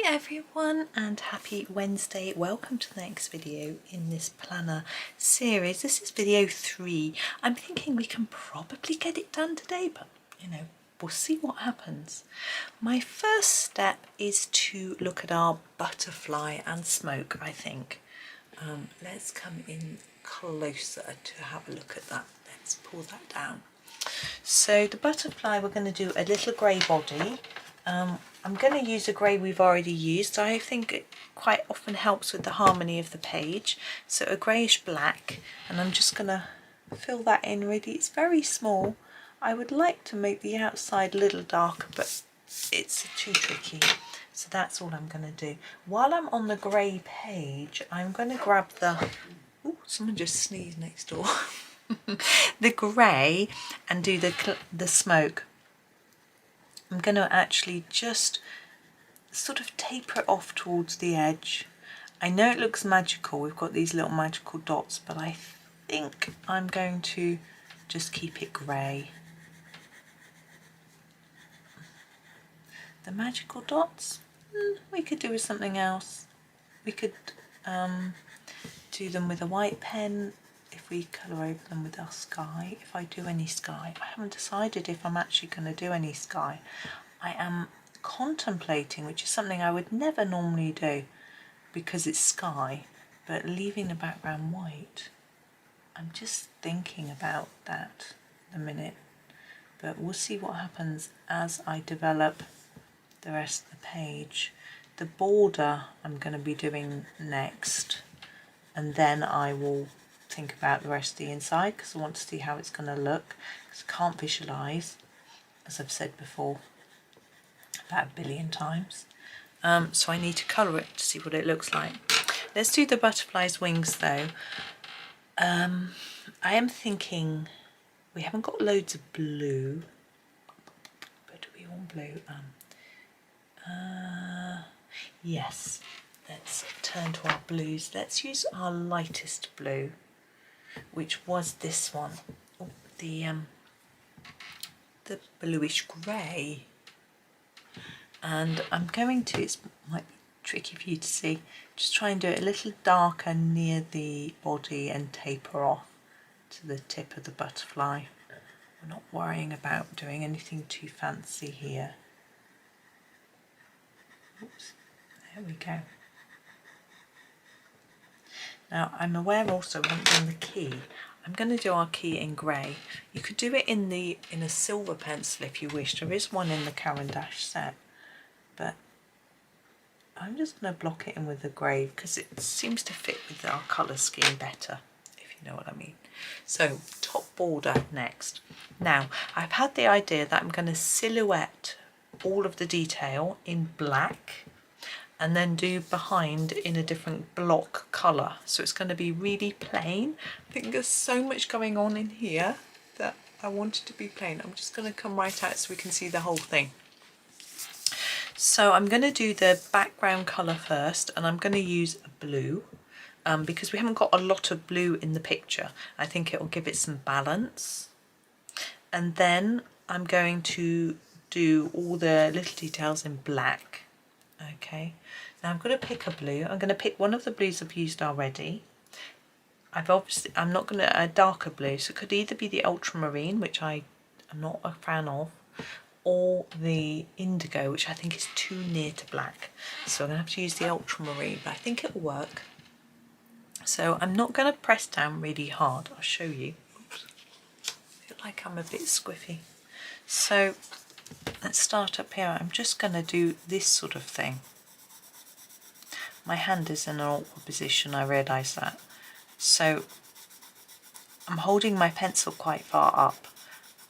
everyone and happy Wednesday. Welcome to the next video in this planner series. This is video 3. I'm thinking we can probably get it done today, but you know, we'll see what happens. My first step is to look at our butterfly and smoke, I think. Let's come in closer to have a look at that. Let's pull that down. So the butterfly, we're going to do a little grey body. I'm going to use a grey we've already used. I think it quite often helps with the harmony of the page. So a greyish black, and I'm just going to fill that in really. It's very small. I would like to make the outside a little darker, but it's too tricky. So that's all I'm going to do. While I'm on the grey page, I'm going to grab the... Oh, someone just sneezed next door. The grey and do the smoke. I'm going to actually just sort of taper it off towards the edge. I know it looks magical, we've got these little magical dots, but I think I'm going to just keep it grey. The magical dots, we could do with something else. We could do them with a white pen if we colour over them with our sky. If I do any sky, I haven't decided if I'm actually going to do any sky. I am contemplating, which is something I would never normally do because it's sky, but leaving the background white. I'm just thinking about that in a minute, but we'll see what happens as I develop the rest of the page. The border I'm going to be doing next, and then I will think about the rest of the inside because I want to see how it's going to look, because I can't visualise, as I've said before about a billion times. So I need to colour it to see what it looks like. Let's do the butterfly's wings though. I am thinking we haven't got loads of blue, but do we want blue? Yes, let's turn to our blues. Let's use our lightest blue, which was this one, the bluish grey. And I'm going to, it might be tricky for you to see, just try and do it a little darker near the body and taper off to the tip of the butterfly. We're not worrying about doing anything too fancy here. Oops, there we go. Now I'm aware also when doing the key, I'm going to do our key in grey. You could do it in a silver pencil if you wish. There is one in the Caran d'Ache set, but I'm just going to block it in with the grey because it seems to fit with our colour scheme better, if you know what I mean. So top border next. Now I've had the idea that I'm going to silhouette all of the detail in black and then do behind in a different block colour. So it's going to be really plain. I think there's so much going on in here that I want it to be plain. I'm just going to come right out so we can see the whole thing. So I'm going to do the background colour first, and I'm going to use a blue because we haven't got a lot of blue in the picture. I think it will give it some balance. And then I'm going to do all the little details in black. Okay, now I'm going to pick a blue. I'm going to pick one of the blues I've used already. I'm not going to a darker blue, so it could either be the ultramarine, which I am not a fan of, or the indigo, which I think is too near to black. So I'm going to have to use the ultramarine, but I think it will work. So I'm not going to press down really hard. I'll show you. Oops. I feel like I'm a bit squiffy. So let's start up here. I'm just going to do this sort of thing. My hand is in an awkward position, I realise that. So I'm holding my pencil quite far up,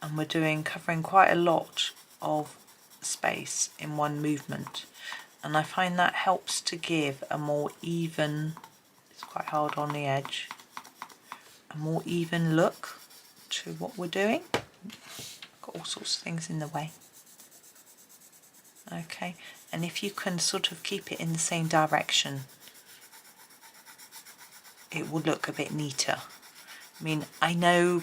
and we're covering quite a lot of space in one movement. And I find that helps to give a more even, it's quite hard on the edge, a more even look to what we're doing. Got all sorts of things in the way. Okay, and if you can sort of keep it in the same direction, it will look a bit neater. I mean, I know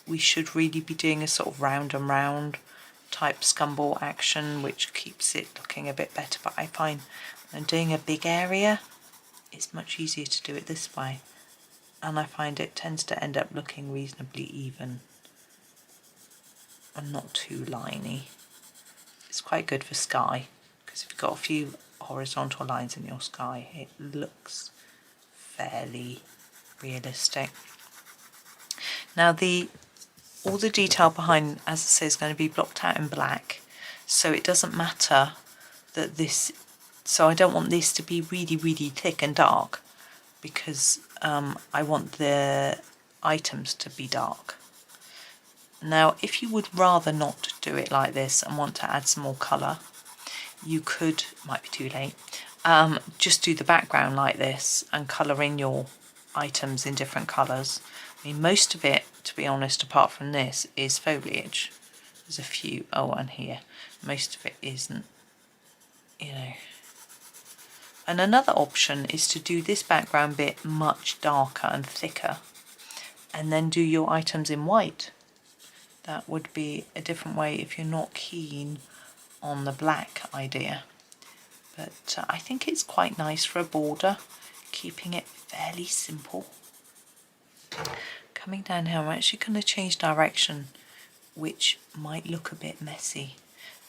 we should really be doing a sort of round and round, type scumball action, which keeps it looking a bit better, but I find when I'm doing a big area it's much easier to do it this way, and I find it tends to end up looking reasonably even and not too liney. It's quite good for sky, because if you've got a few horizontal lines in your sky it looks fairly realistic. Now all the detail behind, as I say, is going to be blocked out in black, so it doesn't matter that this, so I don't want this to be really thick and dark, because I want the items to be dark. Now if you would rather not do it like this and want to add some more colour, you could, might be too late, just do the background like this and colour in your items in different colours. I mean, most of it, to be honest, apart from this, is foliage. There's a few, oh, and here. Most of it isn't, you know. And another option is to do this background bit much darker and thicker, and then do your items in white. That would be a different way if you're not keen on the black idea. But I think it's quite nice for a border, keeping it fairly simple. Coming down here, I'm actually going to change direction, which might look a bit messy,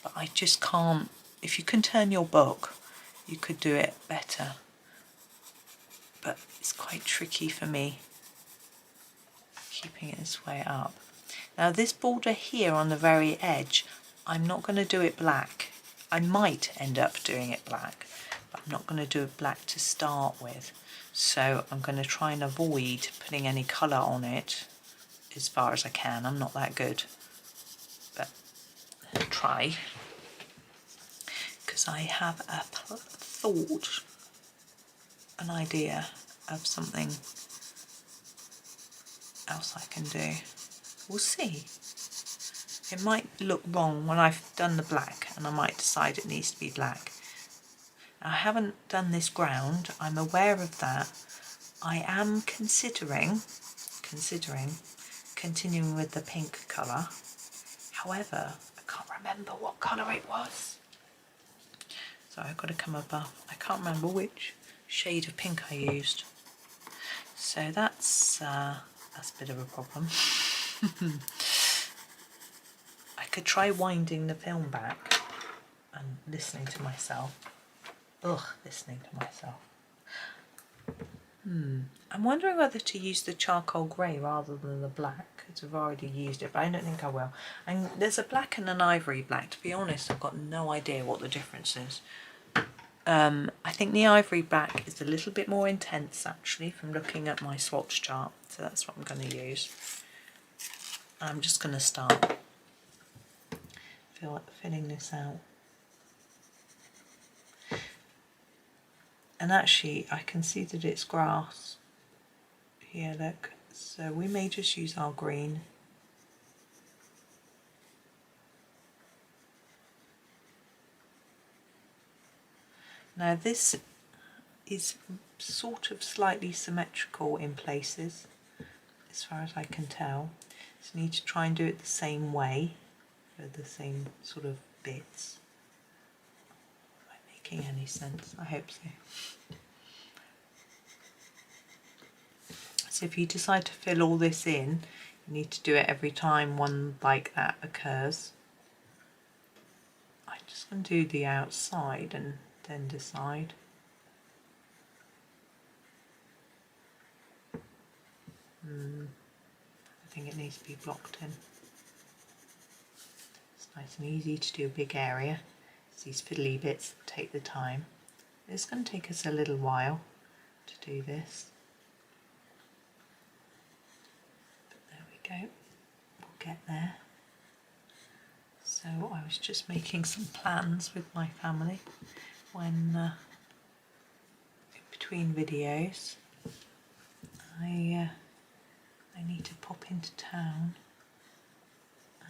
but I just can't. If you can turn your book, you could do it better, but it's quite tricky for me keeping it this way up. Now this border here on the very edge, I'm not going to do it black. I might end up doing it black, but I'm not going to do it black to start with. So I'm going to try and avoid putting any colour on it as far as I can. I'm not that good, but I'll try, because I have a thought, an idea of something else I can do. We'll see. It might look wrong when I've done the black, and I might decide it needs to be black. I haven't done this ground, I'm aware of that. I am considering continuing with the pink colour. However, I can't remember what colour it was. So I've got to come above. I can't remember which shade of pink I used. So that's a bit of a problem. I could try winding the film back and listening to myself. Listening to myself. I'm wondering whether to use the charcoal grey rather than the black, because I've already used it, but I don't think I will. And there's a black and an ivory black. To be honest, I've got no idea what the difference is. I think the ivory black is a little bit more intense, actually, from looking at my swatch chart, so that's what I'm going to use. I'm just going to start filling this out. And actually I can see that it's grass here, look, so we may just use our green. Now this is sort of slightly symmetrical in places, as far as I can tell, so you need to try and do it the same way for the same sort of bits. Making any sense? I hope so. So if you decide to fill all this in, you need to do it every time one like that occurs. I'm just going to do the outside and then decide. I think it needs to be blocked in. It's nice and easy to do a big area. These fiddly bits take the time. It's going to take us a little while to do this. But there we go. We'll get there. So I was just making some plans with my family when in between videos I need to pop into town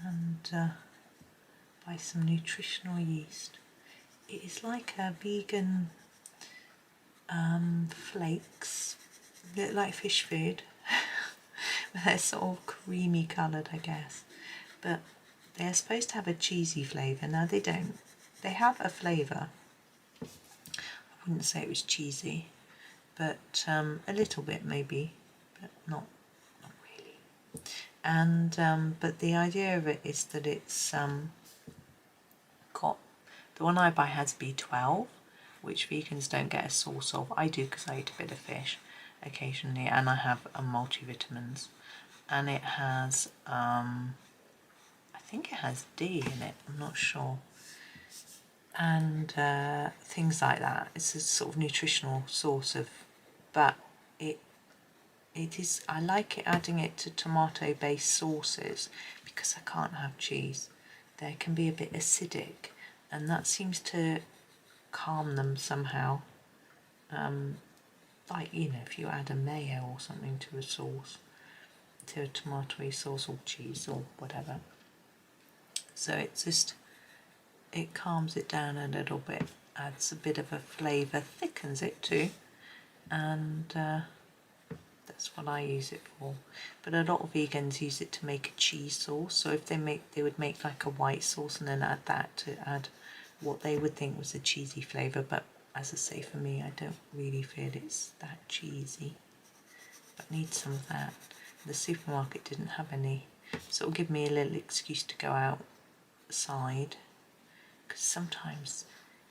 and buy some nutritional yeast. It is like a vegan flakes, a bit like fish food. They're sort of creamy coloured, I guess, but They are supposed to have a cheesy flavour. Now they don't. They have a flavour. I wouldn't say it was cheesy, but a little bit maybe, but not really. And but the idea of it is that it's got, the one I buy has B12, which vegans don't get a source of. I do because I eat a bit of fish occasionally, and I have multivitamins. And it has, I think it has D in it, I'm not sure. And things like that. It's a sort of nutritional source of, but it is, I like it adding it to tomato based sauces because I can't have cheese. They can be a bit acidic, and that seems to calm them somehow. Like, you know, if you add a mayo or something to a sauce, to a tomatoey sauce or cheese or whatever. So it's just, it calms it down a little bit, adds a bit of a flavour, thickens it too, and that's what I use it for. But a lot of vegans use it to make a cheese sauce. So if they would make like a white sauce and then add that to add what they would think was a cheesy flavour. But as I say, for me, I don't really feel it's that cheesy. But I need some of that. The supermarket didn't have any, so it'll give me a little excuse to go outside. Because sometimes,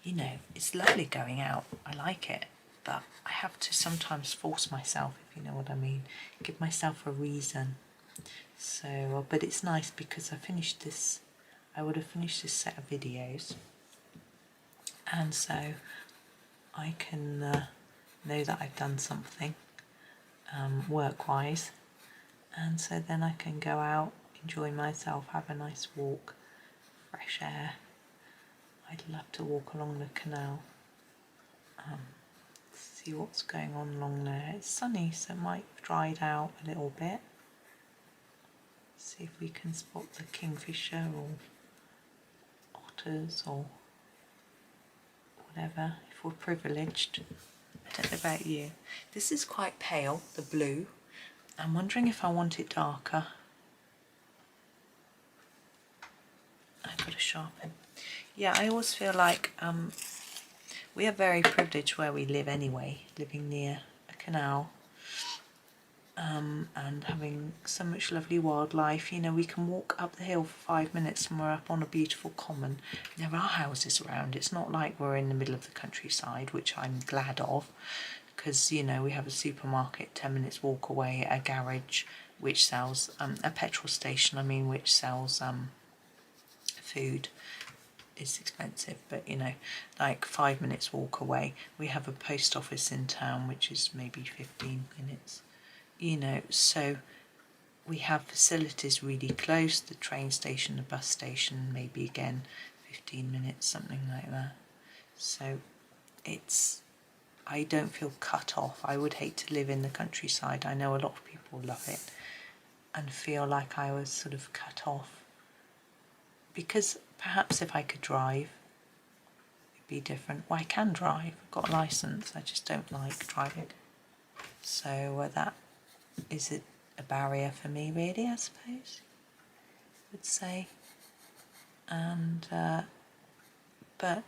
you know, it's lovely going out. I like it. But I have to sometimes force myself, if you know what I mean, give myself a reason. So, but it's nice because I would have finished this set of videos, and so I can know that I've done something work-wise, and so then I can go out, enjoy myself, have a nice walk, fresh air. I'd love to walk along the canal. See what's going on along there. It's sunny, so it might have dried out a little bit. See if we can spot the kingfisher or otters or whatever, if we're privileged. I don't know about you. This is quite pale, the blue. I'm wondering if I want it darker. I've got to sharpen. Yeah, I always feel like we are very privileged where we live anyway, living near a canal, and having so much lovely wildlife. You know, we can walk up the hill for 5 minutes and we're up on a beautiful common. There are houses around. It's not like we're in the middle of the countryside, which I'm glad of, because, you know, we have a supermarket 10 minutes walk away, a garage which sells, a petrol station, I mean, which sells food. It's expensive, but you know, like 5 minutes walk away. We have a post office in town which is maybe 15 minutes, you know, so we have facilities really close, the train station, the bus station, maybe again 15 minutes, something like that. So it's, I don't feel cut off. I would hate to live in the countryside. I know a lot of people love it and feel like I was sort of cut off, because perhaps if I could drive, it'd be different. Well, I can drive, I've got a licence, I just don't like driving. So that is a barrier for me, really, I suppose, I would say. And, but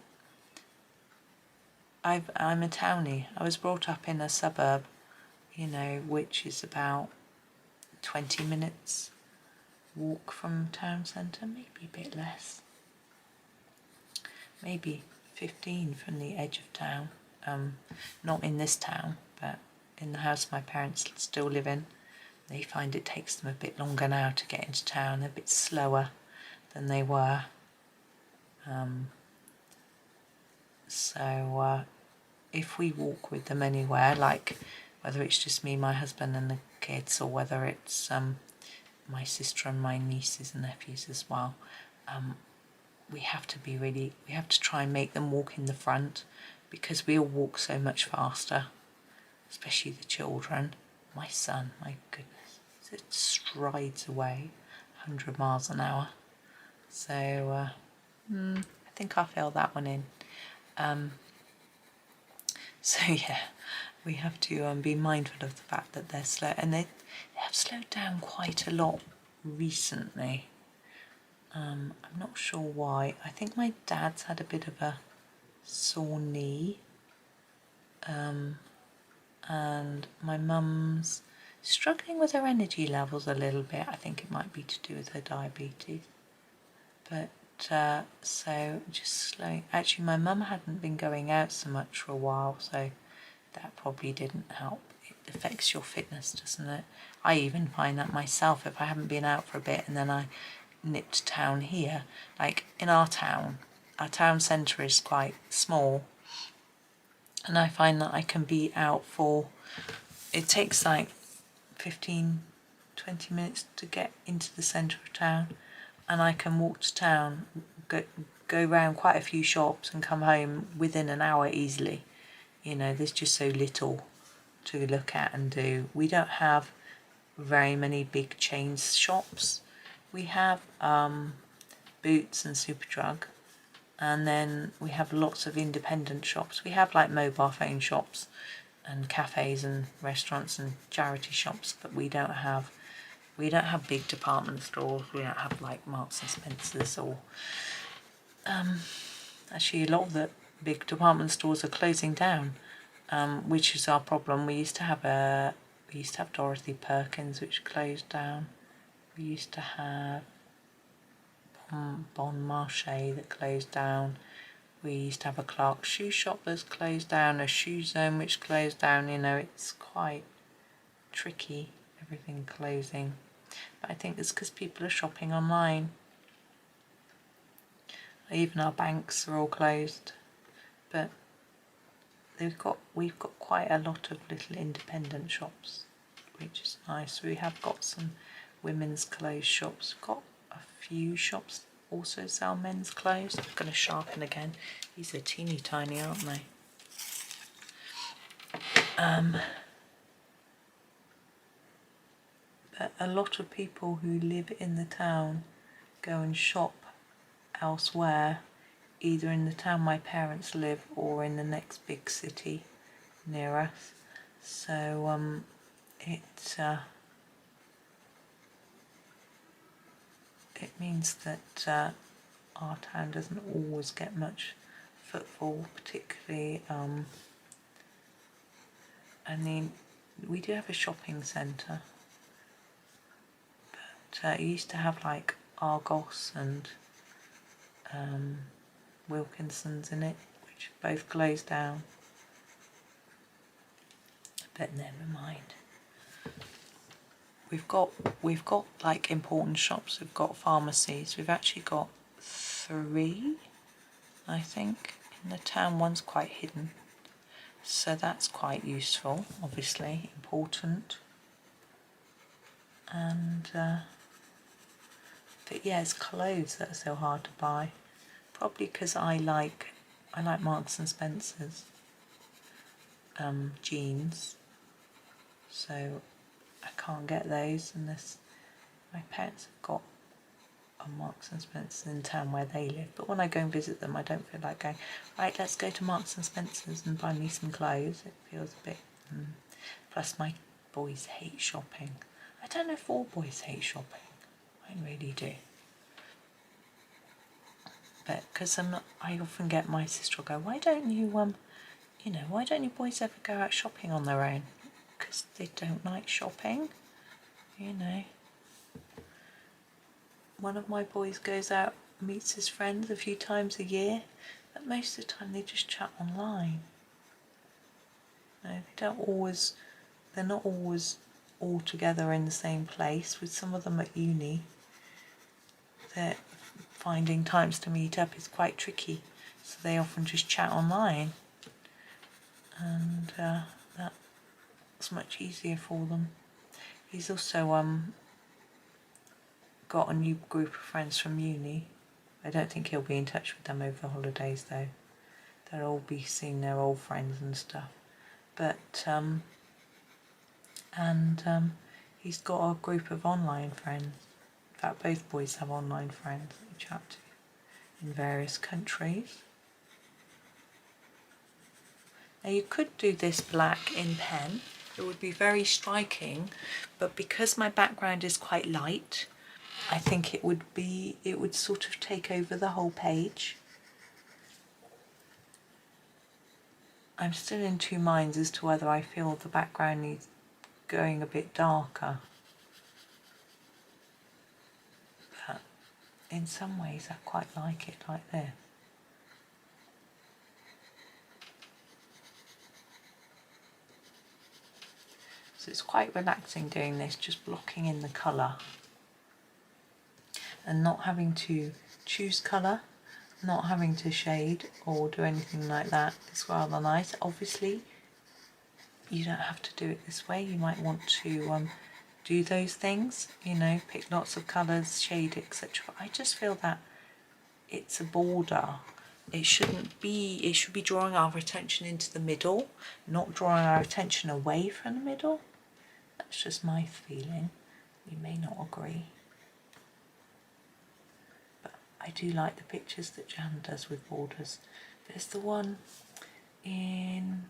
I'm a townie. I was brought up in a suburb, you know, which is about 20 minutes walk from town centre, maybe a bit less, maybe 15 from the edge of town. Not in this town, but in the house my parents still live in. They find it takes them a bit longer now to get into town. They're a bit slower than they were. So if we walk with them anywhere, like whether it's just me, my husband and the kids, or whether it's my sister and my nieces and nephews as well, we have to try and make them walk in the front, because we all walk so much faster, especially the children. My son, my goodness, it strides away 100 miles an hour. So I think I'll fill that one in. So yeah, we have to be mindful of the fact that they're slow, and they have slowed down quite a lot recently. I'm not sure why. I think my dad's had a bit of a sore knee, and my mum's struggling with her energy levels a little bit. I think it might be to do with her diabetes. But so just slowing. Actually, my mum hadn't been going out so much for a while, so that probably didn't help. It affects your fitness, doesn't it? I even find that myself. If I haven't been out for a bit and then I nip to town here, like in our town centre is quite small, and I find that I can be out for, it takes like 15-20 minutes to get into the centre of town, and I can walk to town, go around quite a few shops and come home within an hour easily. You know, there's just so little to look at and do. We don't have very many big chain shops. We have Boots and Superdrug, and then we have lots of independent shops. We have like mobile phone shops and cafes and restaurants and charity shops, but we don't have big department stores. We don't have like Marks and Spencers, or actually a lot of the big department stores are closing down, which is our problem. We used to have Dorothy Perkins, which closed down. We used to have Bon Marché that closed down. We used to have a Clark's shoe shop that's closed down, a Shoe Zone which closed down. You know, it's quite tricky, everything closing. But I think it's because people are shopping online. Even our banks are all closed. But we've got quite a lot of little independent shops, which is nice. We have got some women's clothes shops. We've got a few shops also sell men's clothes. I'm going to sharpen again. These are teeny tiny, aren't they? But a lot of people who live in the town go and shop elsewhere, either in the town my parents live or in the next big city near us. So it means that our town doesn't always get much footfall, particularly. I mean, we do have a shopping centre, but it used to have like Argos and Wilkinson's in it, which both closed down. But never mind. We've got like important shops. We've got pharmacies. We've actually got 3, I think, in the town. One's quite hidden, so that's quite useful. Obviously important. And but yeah, it's clothes that are so hard to buy. Probably because I like Marks and Spencers jeans, so I can't get those unless my parents have got a Marks and Spencers in town where they live. But when I go and visit them, I don't feel like going, right, let's go to Marks and Spencers and buy me some clothes. It feels a bit Plus my boys hate shopping. I don't know if all boys hate shopping. I really do. But because I often get my sister will go, why don't you why don't you boys ever go out shopping on their own? Because they don't like shopping, you know. One of my boys goes out, meets his friends a few times a year, but most of the time they just chat online. No, they're not always all together in the same place. With some of them at uni, they're finding times to meet up is quite tricky, so they often just chat online, and that's much easier for them. He's also got a new group of friends from uni. I don't think he'll be in touch with them over the holidays though. They'll all be seeing their old friends and stuff. But he's got a group of online friends. In fact, both boys have online friends that we chat to in various countries. Now you could do this black in pen. It would be very striking, but because my background is quite light, I think it would sort of take over the whole page. I'm still in two minds as to whether I feel the background needs going a bit darker. But in some ways I quite like it like this. So it's quite relaxing doing this, just blocking in the colour and not having to choose colour, not having to shade or do anything like that. It's rather nice. Obviously you don't have to do it this way. You might want to do those things, you know, pick lots of colours, shade, etc. I just feel that it's a border. It should be drawing our attention into the middle, not drawing our attention away from the middle. That's just my feeling. You may not agree. But I do like the pictures that Jan does with borders. There's the one in,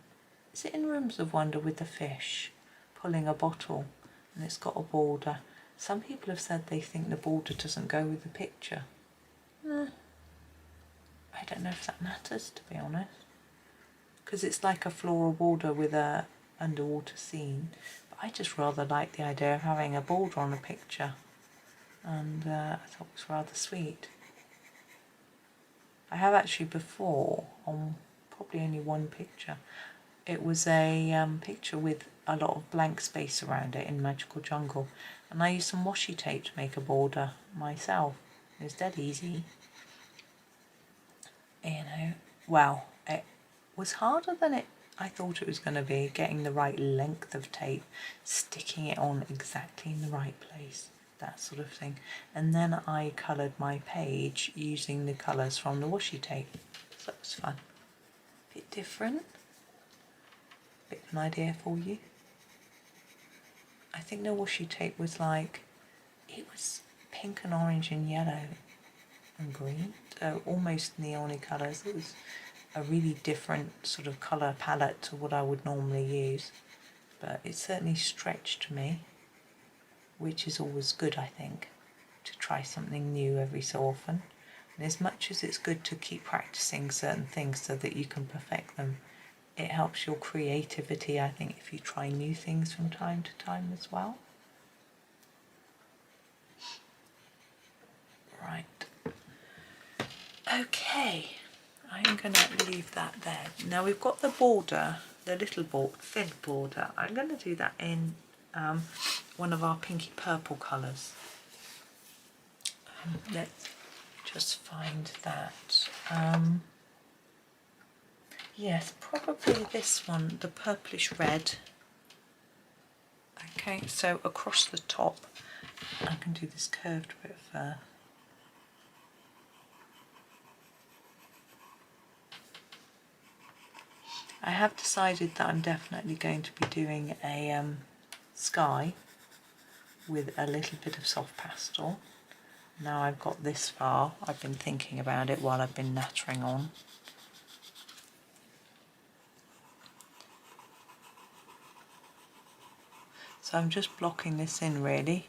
is it in Rooms of Wonder with the fish pulling a bottle and it's got a border. Some people have said they think the border doesn't go with the picture. I don't know if that matters, to be honest, because it's like a floral border with a underwater scene. But I just rather like the idea of having a border on a picture, and I thought it was rather sweet. I have actually before, on probably only one picture, it was a picture with a lot of blank space around it in Magical Jungle, and I used some washi tape to make a border myself. It was dead easy. You know, well, it was harder than I thought it was going to be, getting the right length of tape, sticking it on exactly in the right place, that sort of thing. And then I coloured my page using the colours from the washi tape. So that was fun. A bit different. Bit of an idea for you. I think the washi tape was like, it was pink and orange and yellow and green, so almost neon colours. It was a really different sort of colour palette to what I would normally use, but it certainly stretched me, which is always good, I think, to try something new every so often. And as much as it's good to keep practicing certain things so that you can perfect them, it helps your creativity, I think, if you try new things from time to time as well. Right. Okay, I'm going to leave that there. Now we've got the border, the little thin border. I'm going to do that in one of our pinky purple colours. Let's just find that. Yes, probably this one, the purplish red. Okay, so across the top, I can do this curved bit first. I have decided that I'm definitely going to be doing a sky with a little bit of soft pastel. Now I've got this far, I've been thinking about it while I've been nattering on. So I'm just blocking this in really,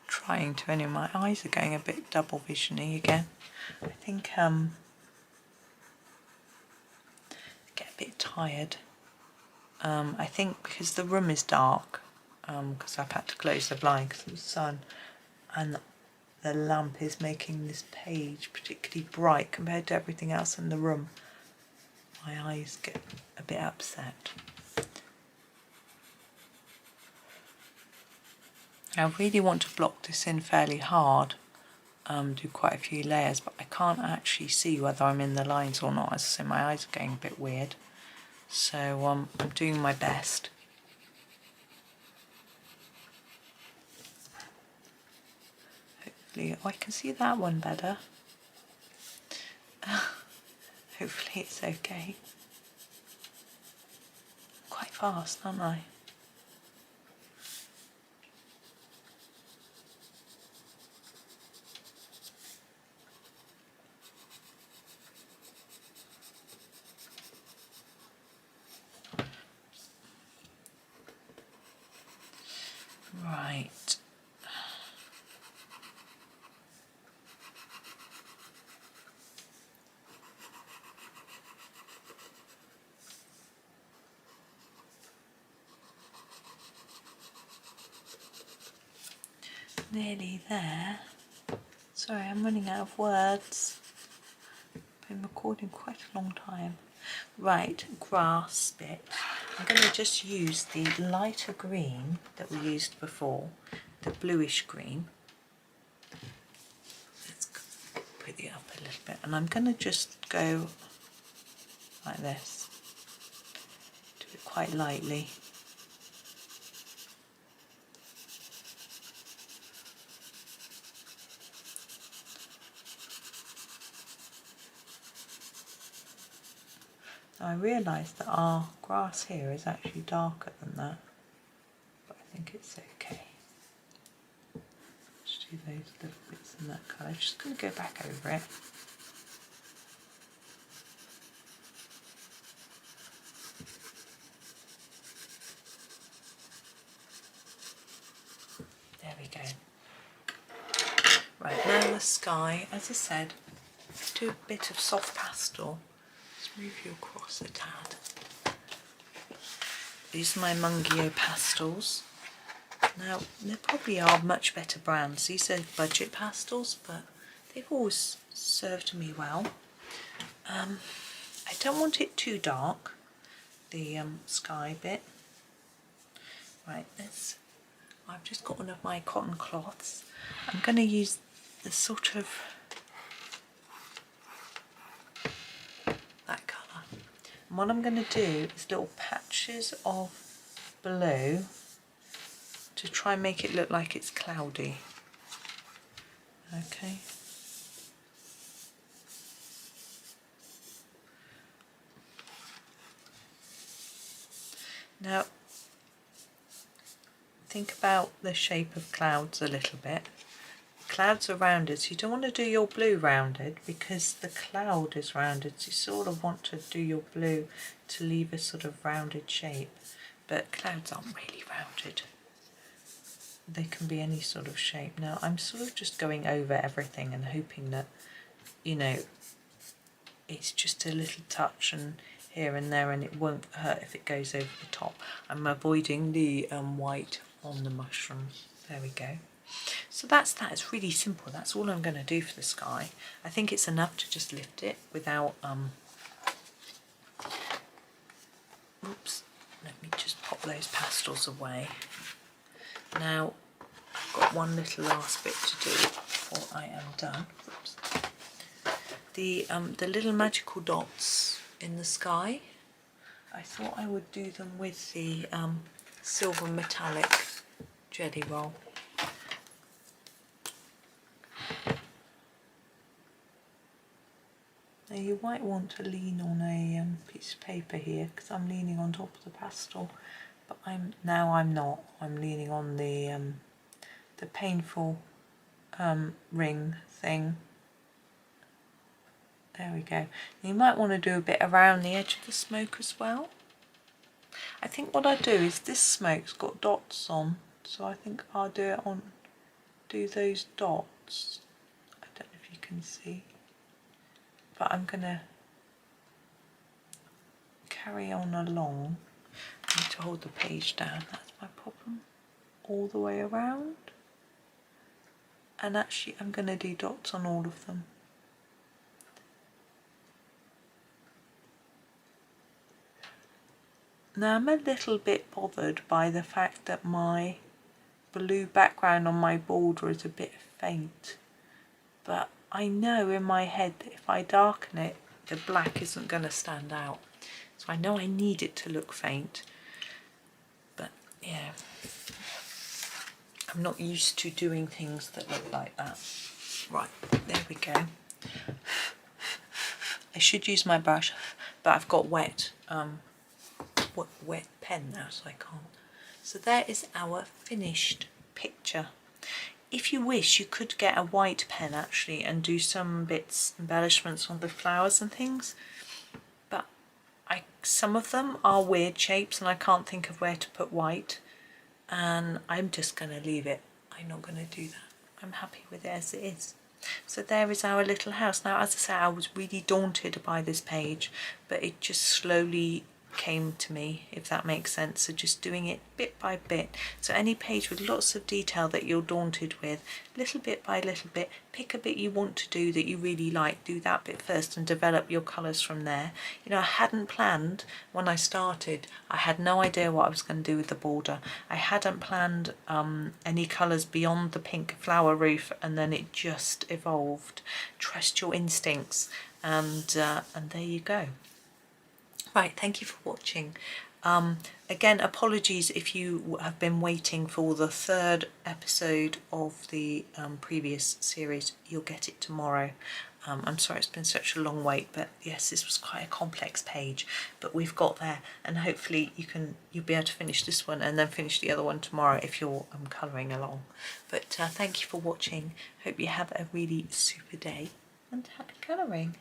trying to, anyway, my eyes are going a bit double vision-y again. I think get a bit tired. I think because the room is dark, because I've had to close the blind because of the sun, and the lamp is making this page particularly bright compared to everything else in the room. My eyes get a bit upset. I really want to block this in fairly hard, do quite a few layers, but I can't actually see whether I'm in the lines or not. As I say, my eyes are getting a bit weird, so I'm doing my best. Hopefully, I can see that one better. Hopefully it's okay. Quite fast, aren't I? Right. nearly there. Sorry, I'm running out of words. Been recording quite a long time. Right, grass bit. I'm going to just use the lighter green that we used before, the bluish green. Let's put it up a little bit, and I'm going to just go like this. Do it quite lightly. Now I realise that our grass here is actually darker than that, but I think it's okay. Just do those little bits in that colour. Just going to go back over it. There we go. Right, now the sky, as I said, do a bit of soft pastel. Let's move you across a tad. These are my Mungyo Pastels. Now, there probably are much better brands. These are budget pastels, but they've always served me well. I don't want it too dark, the sky bit. Right, I've just got one of my cotton cloths. I'm going to use the sort of that colour. And what I'm going to do is little patches of blue to try and make it look like it's cloudy. Okay. Now, think about the shape of clouds a little bit. Clouds are rounded, so you don't want to do your blue rounded because the cloud is rounded, so you sort of want to do your blue to leave a sort of rounded shape, but clouds aren't really rounded. They can be any sort of shape. Now I'm sort of just going over everything and hoping that, you know, it's just a little touch and here and there, and it won't hurt if it goes over the top. I'm avoiding the white on the mushroom. There we go. So that's that. It's really simple. That's all I'm going to do for the sky. I think it's enough to just lift it without oops, let me just pop those pastels away. Now I've got one little last bit to do before I am done. Oops. The little magical dots in the sky, I thought I would do them with the silver metallic Gellyroll. Now you might want to lean on a piece of paper here because I'm leaning on top of the pastel, but I'm not. I'm leaning on the painful ring thing. There we go. You might want to do a bit around the edge of the smoke as well. I think what I do is this smoke's got dots on, so I think I'll do those dots. I don't know if you can see, but I'm gonna carry on along. I need to hold the page down, that's my problem. All the way around. And actually I'm gonna do dots on all of them. Now I'm a little bit bothered by the fact that my blue background on my border is a bit faint, but I know in my head that if I darken it, the black isn't going to stand out. So I know I need it to look faint, but yeah, I'm not used to doing things that look like that. Right, there we go. I should use my brush, but I've got wet pen now, so I can't. So there is our finished picture. If you wish, you could get a white pen actually and do some bits, embellishments on the flowers and things, but some of them are weird shapes and I can't think of where to put white, and I'm just going to leave it. I'm not going to do that. I'm happy with it as it is. So there is our little house. Now, as I say, I was really daunted by this page, but it just slowly came to me, if that makes sense. So just doing it bit by bit. So any page with lots of detail that you're daunted with, little bit by little bit, pick a bit you want to do that you really like, do that bit first and develop your colours from there. You know, I hadn't planned when I started, I had no idea what I was going to do with the border. I hadn't planned any colours beyond the pink flower roof, and then it just evolved. Trust your instincts, and there you go. Right, thank you for watching. Again, apologies if you have been waiting for the 3rd episode of the previous series. You'll get it tomorrow. I'm sorry it's been such a long wait, but yes, this was quite a complex page, but we've got there, and hopefully you'll be able to finish this one and then finish the other one tomorrow if you're colouring along. But thank you for watching. Hope you have a really super day and happy colouring.